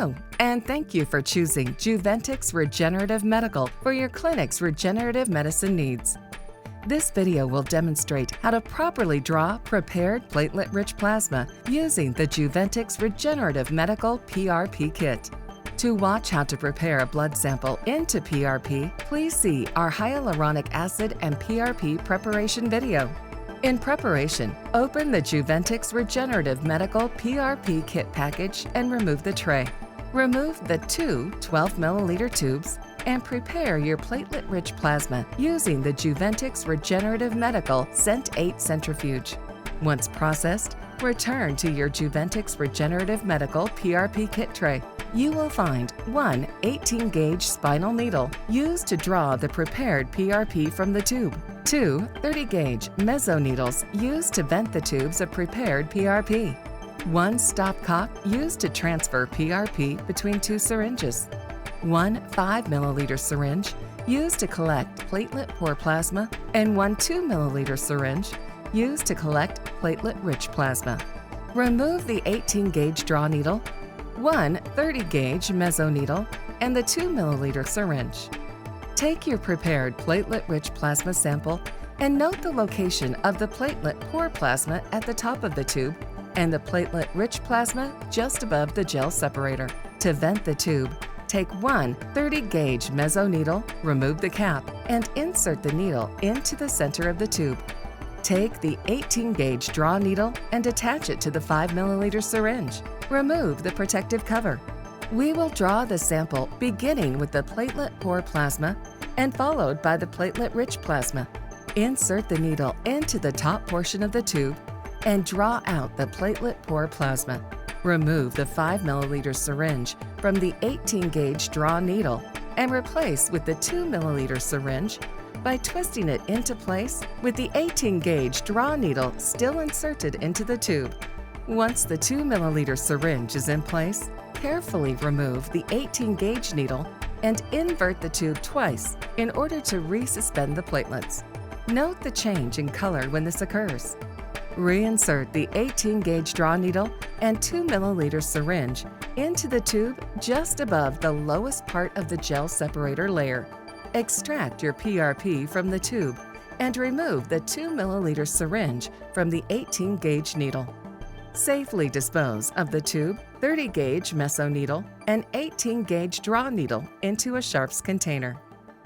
Hello, and thank you for choosing Juventix Regenerative Medical for your clinic's regenerative medicine needs. This video will demonstrate how to properly draw prepared platelet-rich plasma using the Juventix Regenerative Medical PRP kit. To watch how to prepare a blood sample into PRP, please see our hyaluronic acid and PRP preparation video. In preparation, open the Juventix Regenerative Medical PRP kit package and remove the tray. Remove the two 12 milliliter tubes and prepare your platelet-rich plasma using the Juventix Regenerative Medical Cent 8 centrifuge. Once processed, return to your Juventix Regenerative Medical PRP kit tray. You will find one 18-gauge spinal needle used to draw the prepared PRP from the tube, two 30-gauge meso needles used to vent the tubes of prepared PRP, one stopcock used to transfer PRP between two syringes, one 5 milliliter syringe used to collect platelet-poor plasma, and one 2 milliliter syringe used to collect platelet-rich plasma. Remove the 18-gauge draw needle, one 30-gauge meso needle, and the 2 milliliter syringe. Take your prepared platelet-rich plasma sample and note the location of the platelet-poor plasma at the top of the tube and the platelet-rich plasma just above the gel separator. To vent the tube, take one 30-gauge meso needle, remove the cap, and insert the needle into the center of the tube. Take the 18-gauge draw needle and attach it to the 5 milliliter syringe. Remove the protective cover. We will draw the sample beginning with the platelet-poor plasma and followed by the platelet-rich plasma. Insert the needle into the top portion of the tube and draw out the platelet-poor plasma. Remove the 5 milliliter syringe from the 18-gauge draw needle and replace with the 2 milliliter syringe by twisting it into place with the 18-gauge draw needle still inserted into the tube. Once the 2 milliliter syringe is in place, carefully remove the 18-gauge needle and invert the tube twice in order to resuspend the platelets. Note the change in color when this occurs. Reinsert the 18-gauge draw needle and 2 milliliter syringe into the tube just above the lowest part of the gel separator layer. Extract your PRP from the tube and remove the 2 milliliter syringe from the 18-gauge needle. Safely dispose of the tube, 30-gauge meso needle, and 18-gauge draw needle into a sharps container.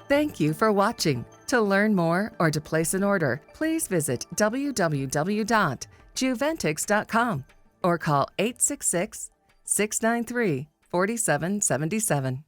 Thank you for watching. To learn more or to place an order, please visit www.juventix.com or call 866-693-4777.